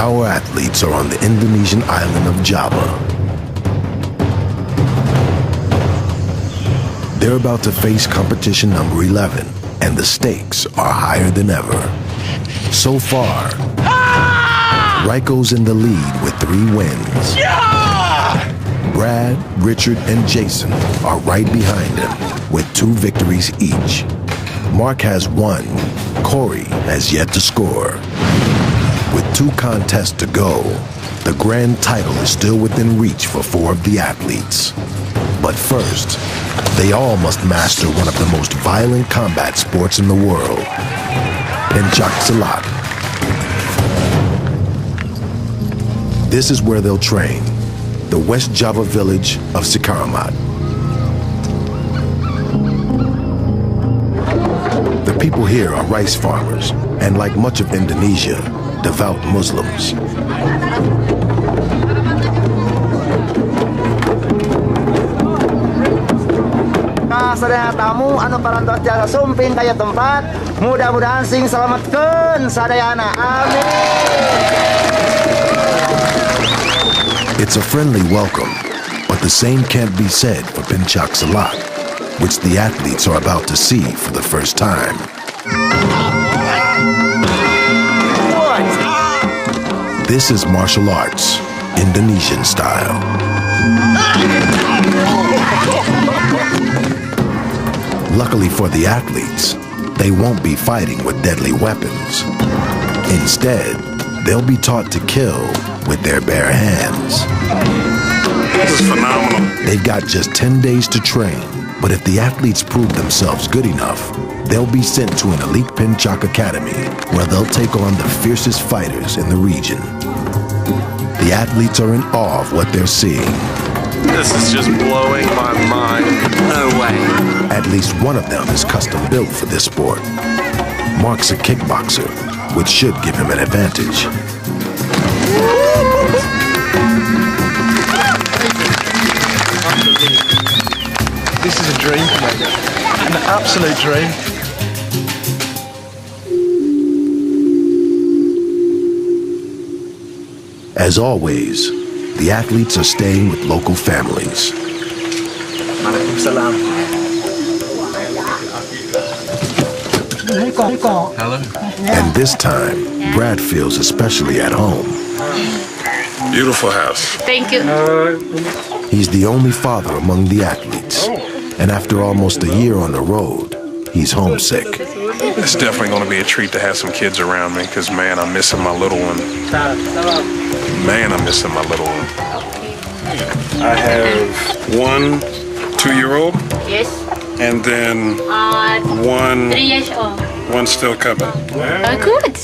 Our athletes are on the Indonesian island of Java. They're about to face competition number 11, and the stakes are higher than ever. So far, Raiko's in the lead with 3 wins. Brad, Richard, and Jason are right behind him with 2 victories each. Mark has 1. Corey has yet to score. With 2 contests to go, the grand title is still within reach for 4 of the athletes. But first, they all must master one of the most violent combat sports in the world, Pencak Silat. This is where they'll train, the West Java village of Sikaramat. The people here are rice farmers, and like much of Indonesia, devout Muslims. Sadaya tamu anu parantos jaga sumping kaya tempat, mudah-mudahan sing selamatkeun sadayana. Amin. It's a friendly welcome, but the same can't be said for Pencak Silat, which the athletes are about to see for the first time. This is martial arts, Indonesian style. Luckily for the athletes, they won't be fighting with deadly weapons. Instead, they'll be taught to kill with their bare hands. This is phenomenal. They've got just 10 days to train, but if the athletes prove themselves good enough, they'll be sent to an elite Pencak Academy where they'll take on the fiercest fighters in the region. The athletes are in awe of what they're seeing. This is just blowing my mind. No way. At least one of them is custom built for this sport. Mark's a kickboxer, which should give him an advantage. This is a dream for me. An absolute dream. As always, the athletes are staying with local families. Hello. And this time, Brad feels especially at home. Beautiful house. Thank you. He's the only father among the athletes. And after almost a year on the road, he's homesick. It's definitely going to be a treat to have some kids around me because, man, I'm missing my little one. Man, I'm missing my little one. I have 1 2-year-old. Yes. And then 1 3 years old. 1 still coming. Good.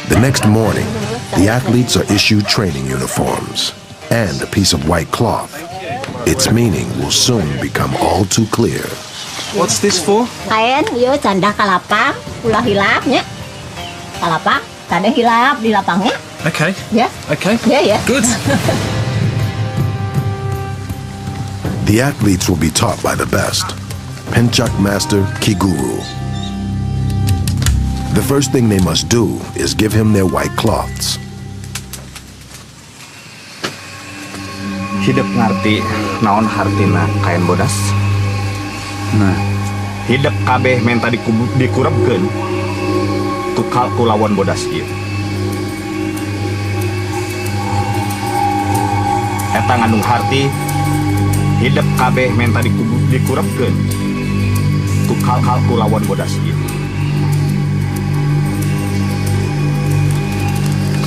The next morning, the athletes are issued training uniforms and a piece of white cloth. Its meaning will soon become all too clear. What's this for? Kain ieu candah kalapang, ulah hilap nya. Kalapang, tadi hilap di lapangnya. Okay. Yeah. Okay. Yeah, yeah. Good. The athletes will be taught by the best, Pencak Master Ki Guru. The first thing they must do is give him their white cloths. Hidup ngarti naon hartina kain bodas. Nah, hidup kabeh menta dikurepkeun tukal kulawan bodas ieu. Eta ngandung harti hidup kabeh menta dikurepkeun tukal kulawan bodas ieu.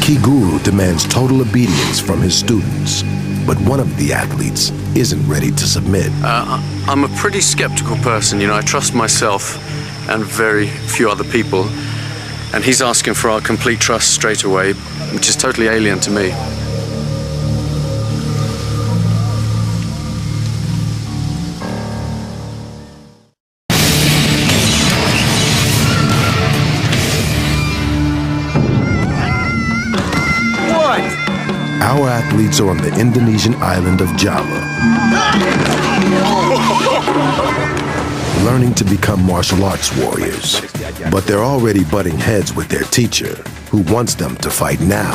Ki Guru demands total obedience from his students, but one of the athletes isn't ready to submit. I'm a pretty skeptical person, you know. I trust myself and very few other people, and he's asking for our complete trust straight away, which is totally alien to me. Our athletes are on the Indonesian island of Java, learning to become martial arts warriors. But they're already butting heads with their teacher, who wants them to fight now.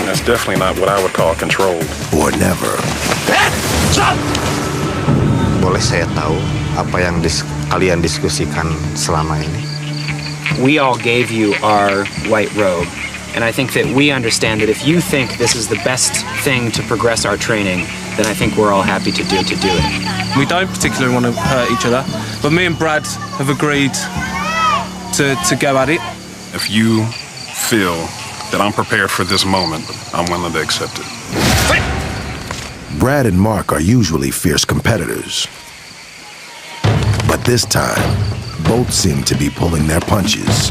That's definitely not what I would call controlled. Or never. Boleh saya tahu apa yang kalian diskusikan selama ini? We all gave you our white robe, and I think that we understand that if you think this is the best thing to progress our training, then I think we're all happy to do it. We don't particularly want to hurt each other, but me and Brad have agreed to go at it. If you feel that I'm prepared for this moment, I'm willing to accept it. Brad and Mark are usually fierce competitors. But this time, both seem to be pulling their punches.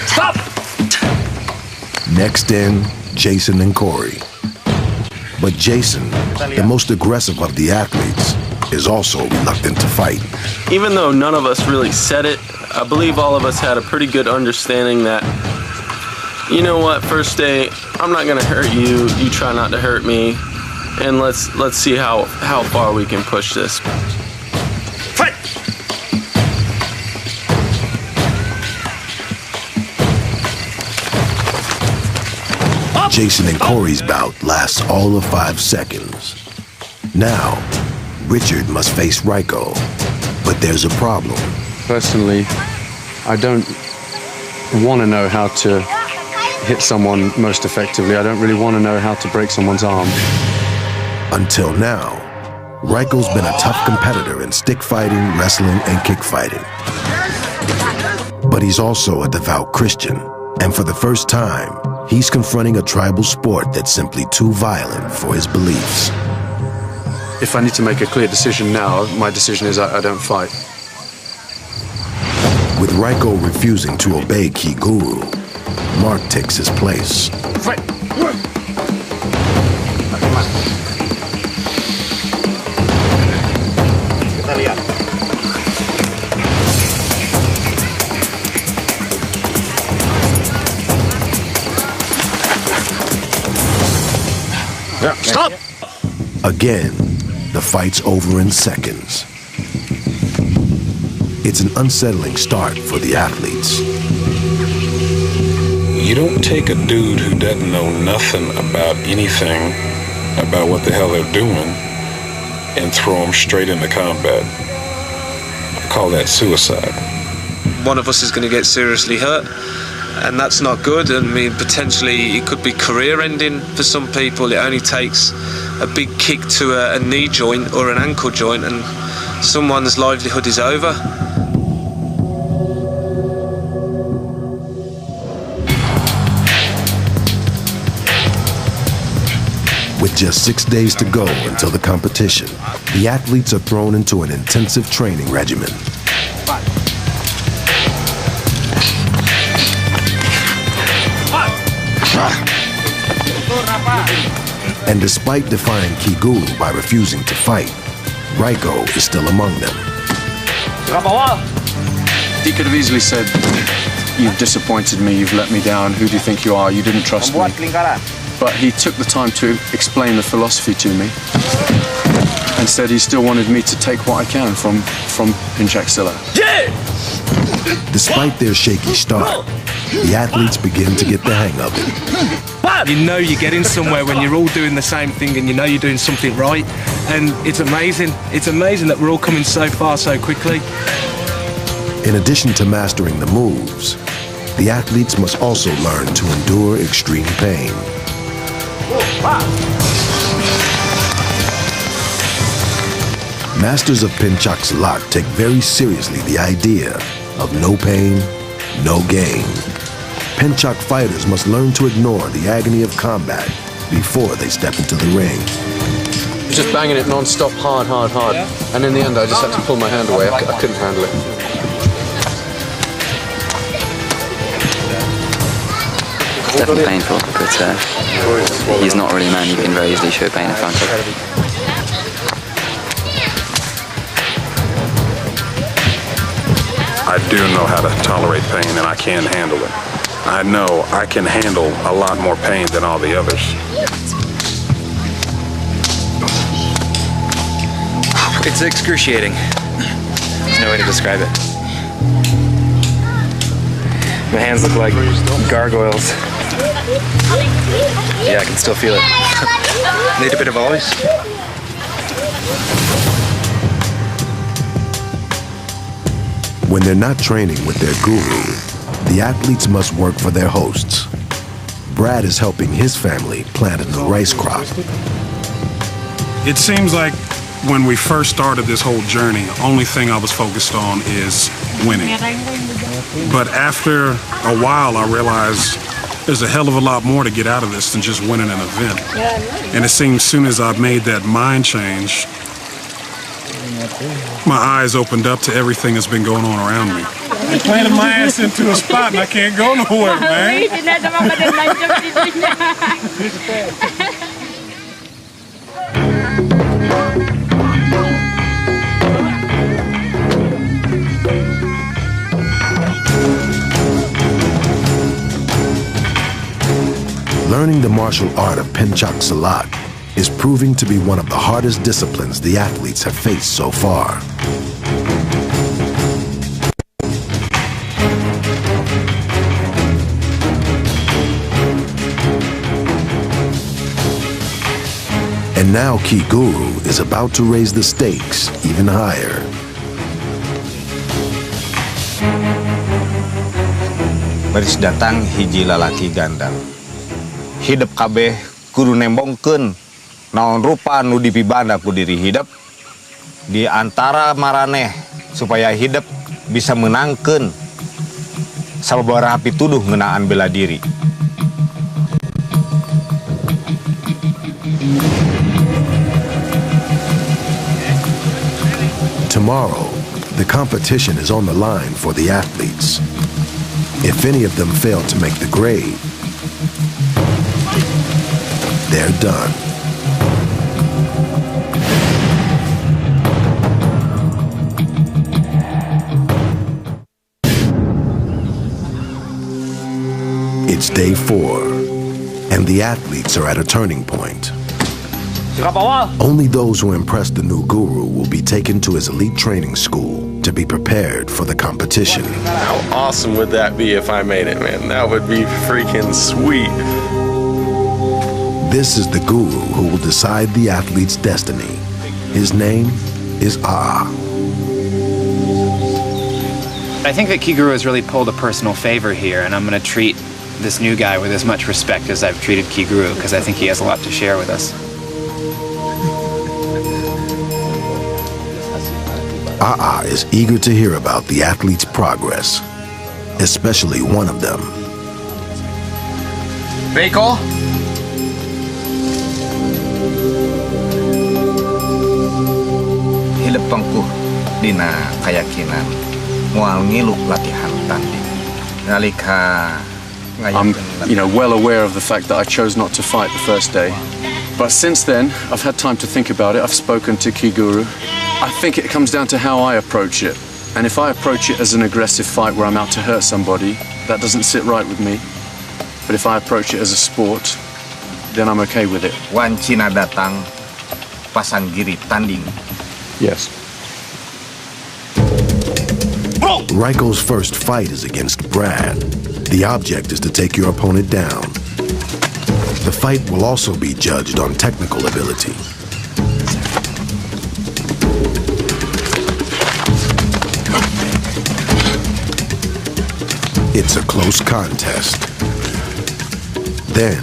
Stop! Next in, Jason and Corey. But Jason, the most aggressive of the athletes, is also reluctant to fight. Even though none of us really said it, I believe all of us had a pretty good understanding that, you know what, first day, I'm not gonna hurt you, you try not to hurt me, and let's see how far we can push this. Fight! Jason and Corey's bout lasts all of 5 seconds. Now, Richard must face Ryko, but there's a problem. Personally, I don't want to know how to hit someone most effectively. I don't really want to know how to break someone's arm. Until now, Ryko's been a tough competitor in stick fighting, wrestling, and kick fighting. But he's also a devout Christian, and for the first time, he's confronting a tribal sport that's simply too violent for his beliefs. If I need to make a clear decision now, my decision is I don't fight. With Ryko refusing to obey Key Guru, Mark takes his place. Fight! Kita lihat. Stop! Again, the fight's over in seconds. It's an unsettling start for the athletes. You don't take a dude who doesn't know nothing about anything about what the hell they're doing and throw him straight into combat. I call that suicide. One of us is going to get seriously hurt, and that's not good. I mean, potentially it could be career-ending for some people. It only takes a big kick to a knee joint or an ankle joint, and someone's livelihood is over. With just 6 days to go until the competition, the athletes are thrown into an intensive training regimen. And despite defying Key Guru by refusing to fight, Ryko is still among them. He could have easily said, "You've disappointed me, you've let me down, who do you think you are, you didn't trust me." But he took the time to explain the philosophy to me and said he still wanted me to take what I can from Pinchak-Silla. Yeah! Despite their shaky start, the athletes begin to get the hang of it. You know you're getting somewhere when you're all doing the same thing and you know you're doing something right. And it's amazing. It's amazing that we're all coming so far so quickly. In addition to mastering the moves, the athletes must also learn to endure extreme pain. Masters of Pinchak-Silat take very seriously the idea of no pain, no gain. Pinchak fighters must learn to ignore the agony of combat before they step into the ring. Just banging it non-stop, hard. And in the end, I just had to pull my hand away. I couldn't handle it. It's definitely painful, but he's not really a man you can very easily show pain in front of. I do know how to tolerate pain and I can handle it. I know I can handle a lot more pain than all the others. It's excruciating. There's no way to describe it. My hands look like gargoyles. Yeah, I can still feel it. Need a bit of voice? When they're not training with their guru, the athletes must work for their hosts. Brad is helping his family plant a new rice crop. It seems like when we first started this whole journey, the only thing I was focused on is winning. But after a while, I realized there's a hell of a lot more to get out of this than just winning an event. And it seems soon as I made that mind change, my eyes opened up to everything that's been going on around me. I'm planting my ass into a spot and I can't go nowhere, man. Learning the martial art of Pencak Silat is proving to be one of the hardest disciplines the athletes have faced so far. And now Ki Guru is about to raise the stakes even higher. Baris datang hiji lalaki gandang. Hidup kabeh kudu nembongkeun naon rupa nu dipibanda ku diri hidup di antara maraneh supaya hidup bisa menangkeun sababaraha pituduh ngeunaan bela diri. Tomorrow, the competition is on the line for the athletes. If any of them fail to make the grade, they're done. It's day 4, and the athletes are at a turning point. Only those who impress the new guru will be taken to his elite training school to be prepared for the competition. How awesome would that be if I made it, man? That would be freaking sweet. This is the guru who will decide the athlete's destiny. His name is Ah. I think that Ki Guru has really pulled a personal favor here, and I'm going to treat this new guy with as much respect as I've treated Ki Guru, because I think he has a lot to share with us. Ah is eager to hear about the athlete's progress, especially one of them. Reiko? Hidup tangguh dina keyakinan moal ngilu latihan tanding. Nalika I'm, well aware of the fact that I chose not to fight the first day. But since then, I've had time to think about it. I've spoken to Ki Guru. I think it comes down to how I approach it. And if I approach it as an aggressive fight where I'm out to hurt somebody, that doesn't sit right with me. But if I approach it as a sport, then I'm okay with it. Wan Cina datang, pasang giri tanding. Yes. Raiko's first fight is against Brad. The object is to take your opponent down. The fight will also be judged on technical ability. It's a close contest. Then,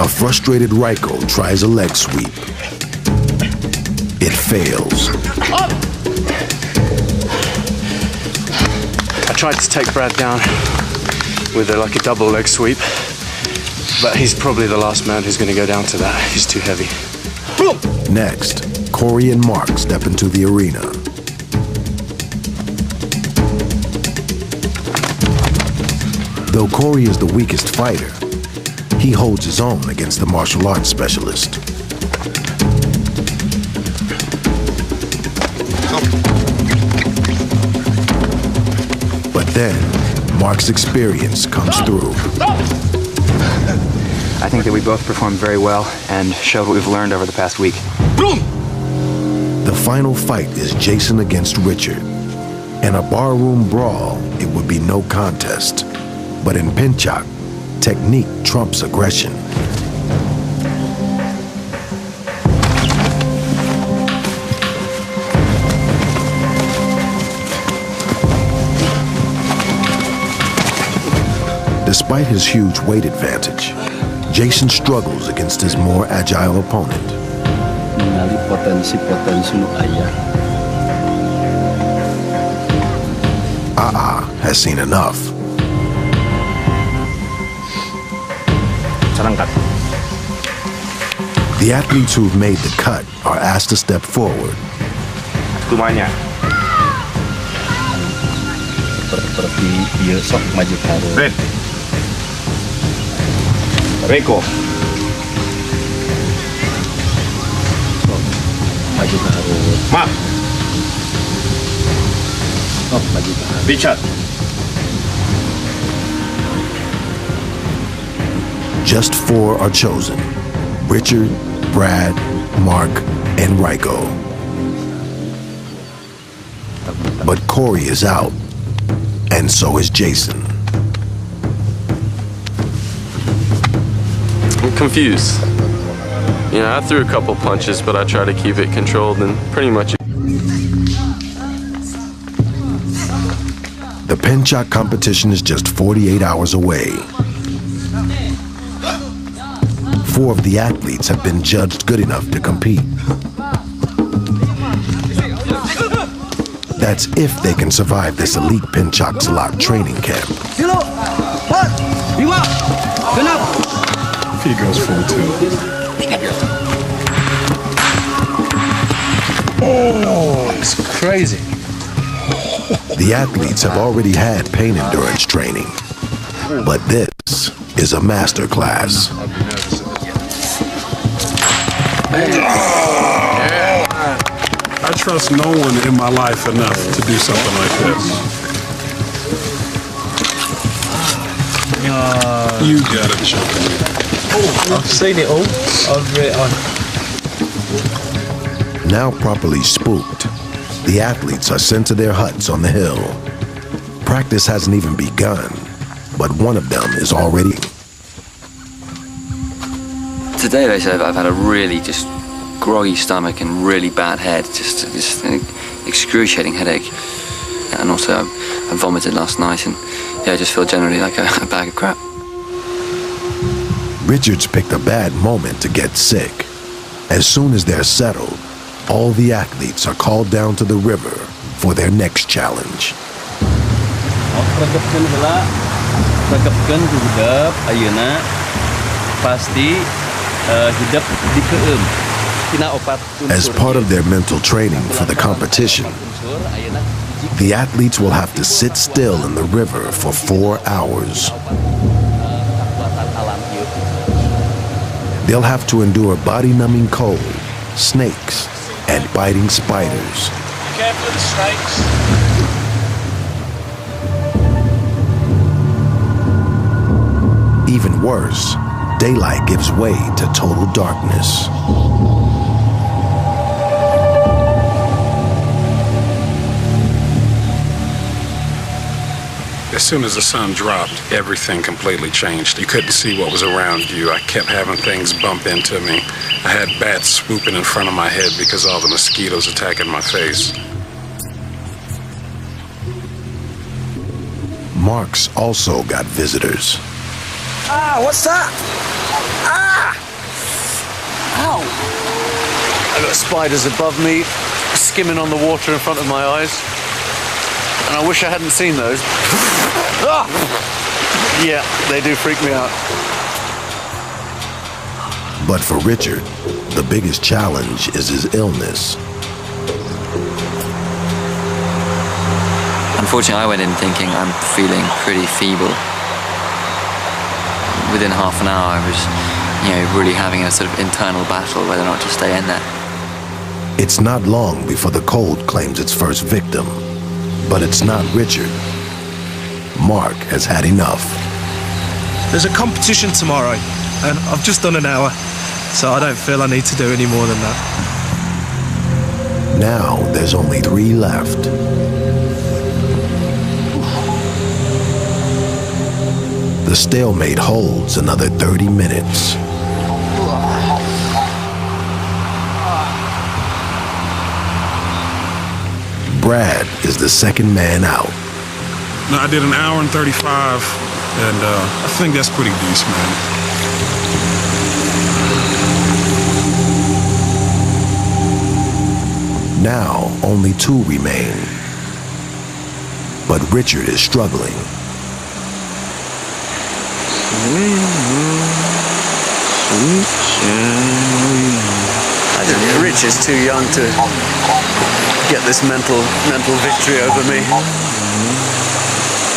a frustrated Raiko tries a leg sweep. It fails. I tried to take Brad down with like a double leg sweep, but he's probably the last man who's going to go down to that. He's too heavy. Next, Corey and Mark step into the arena. Though Corey is the weakest fighter, he holds his own against the martial arts specialist. then, Mark's experience comes through. I think that we both performed very well and showed what we've learned over the past week. The final fight is Jason against Richard. In a barroom brawl, it would be no contest. But in Pinchak, technique trumps aggression. Despite his huge weight advantage, Jason struggles against his more agile opponent. Mengenali potensi-potensi lu ayah. Has seen enough. The athletes who've made the cut are asked to step forward. Seperti dia sok maju taruh. Red. Reko. Sok maju taruh. Mark. Sok maju taruh. Richard. Just 4 are chosen: Richard, Brad, Mark, and Ryko. But Corey is out, and so is Jason. I'm confused. You know, I threw a couple punches, but I try to keep it controlled and pretty much. The Pinchak competition is just 48 hours away. 4 of the athletes have been judged good enough to compete. That's if they can survive this elite Pinchak Salat training camp. He goes full tilt. Oh, it's crazy. The athletes have already had pain endurance training, but this is a master class. I trust no one in my life enough to do something like this. You gotta joke me. Oh, I've seen it all. Now properly spooked, the athletes are sent to their huts on the hill. Practice hasn't even begun, but one of them is already. Today they said I've had a really just groggy stomach and really bad head, just an excruciating headache. And also I vomited last night and yeah, I just feel generally like a bag of crap. Richard's picked a bad moment to get sick. As soon as they're settled, all the athletes are called down to the river for their next challenge. Regepkeun hidep ayeuna pasti hidep dikeum. As part of their mental training for the competition, the athletes will have to sit still in the river for 4 hours. They'll have to endure body-numbing cold, snakes, and biting spiders. Careful of the snakes. Even worse, daylight gives way to total darkness. As soon as the sun dropped, everything completely changed. You couldn't see what was around you. I kept having things bump into me. I had bats swooping in front of my head because all the mosquitoes attacking my face. Mark's also got visitors. Ah, what's that? Ah! Ow! I've got spiders above me, skimming on the water in front of my eyes. And I wish I hadn't seen those. Ah! Yeah, they do freak me out. But for Richard, the biggest challenge is his illness. Unfortunately, I went in thinking I'm feeling pretty feeble. Within half an hour, I was, really having a sort of internal battle whether or not to stay in there. It's not long before the cold claims its first victim, but it's not Richard. Mark has had enough. There's a competition tomorrow, and I've just done an hour, so I don't feel I need to do any more than that. Now there's only 3 left. The stalemate holds another 30 minutes. Brad is the second man out. No, I did an hour and 35, and I think that's pretty decent, man. Now only 2 remain. But Richard is struggling. I think Rich is too young to get this mental victory over me.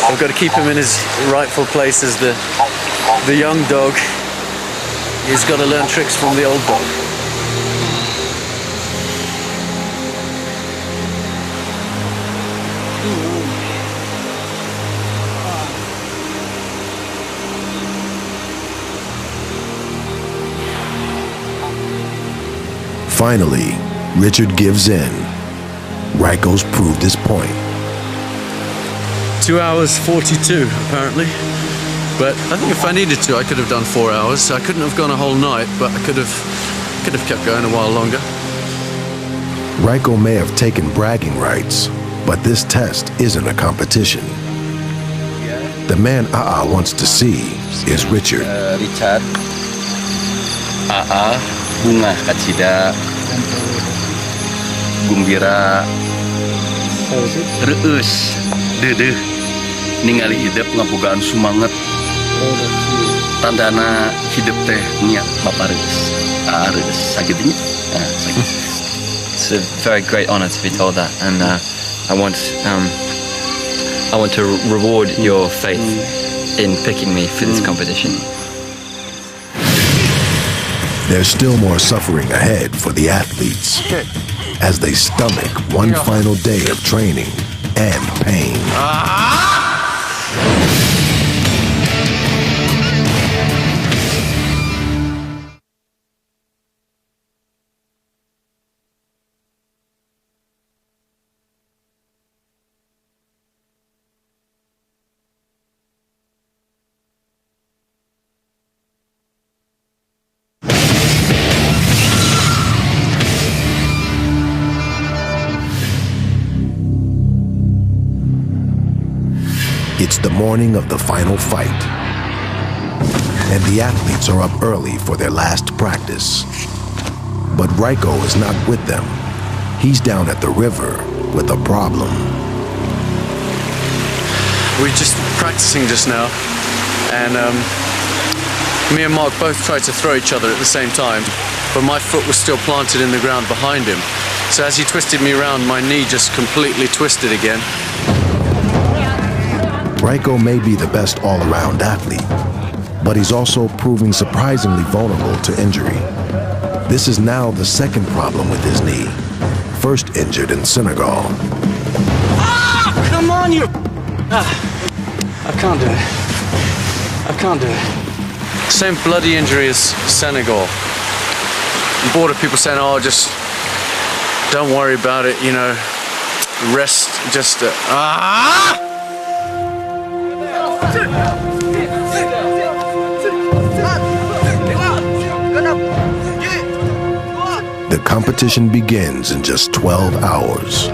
I've got to keep him in his rightful place as the young dog. He's got to learn tricks from the old dog. Finally, Richard gives in. Ryko's proved his point. 2 hours 42, apparently. But I think if I needed to, I could have done 4 hours. I couldn't have gone a whole night, but I could have kept going a while longer. Ryko may have taken bragging rights, but this test isn't a competition. The man AA wants to see is Richard. Richard, AA, bunga kacida, gumbira, reus, dedeh, ningali hidup ngabogaan sumanget, tandana hidup teh nya bapareus, reus sakitnya, sakit. It's a very great honor to be told that, and I want to reward your faith in picking me for this competition. There's still more suffering ahead for the athletes as they stomach one final day of training and pain. It's the morning of the final fight, and the athletes are up early for their last practice. But Ryko is not with them. He's down at the river with a problem. We were just practicing just now, and me and Mark both tried to throw each other at the same time, but my foot was still planted in the ground behind him. So as he twisted me around, my knee just completely twisted again. Ryko may be the best all-around athlete, but he's also proving surprisingly vulnerable to injury. This is now the second problem with his knee, first injured in Senegal. Come on, you! I can't do it. I can't do it. Same bloody injury as Senegal. Border people saying, oh, just don't worry about it, you know, rest, just... The competition begins in just 12 hours.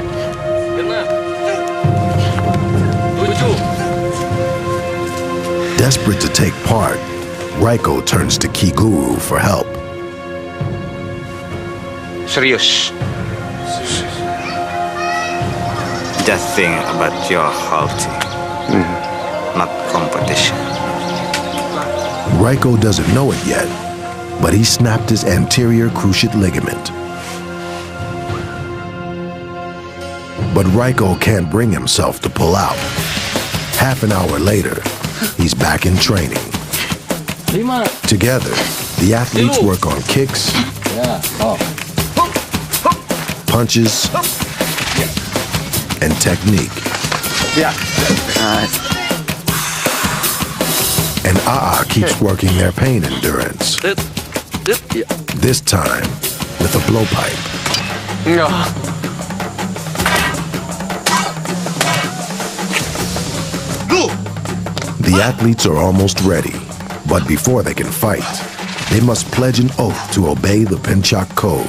Desperate to take part, Ryko turns to Kiguru for help. Serius. Just think about your health, not competition. Ryko doesn't know it yet, but he snapped his anterior cruciate ligament. But Ryko can't bring himself to pull out. Half an hour later, he's back in training. Together, the athletes work on kicks, punches, and technique. keeps working their pain endurance. This time, with a blowpipe. The athletes are almost ready, but before they can fight, they must pledge an oath to obey the Pinchak Code.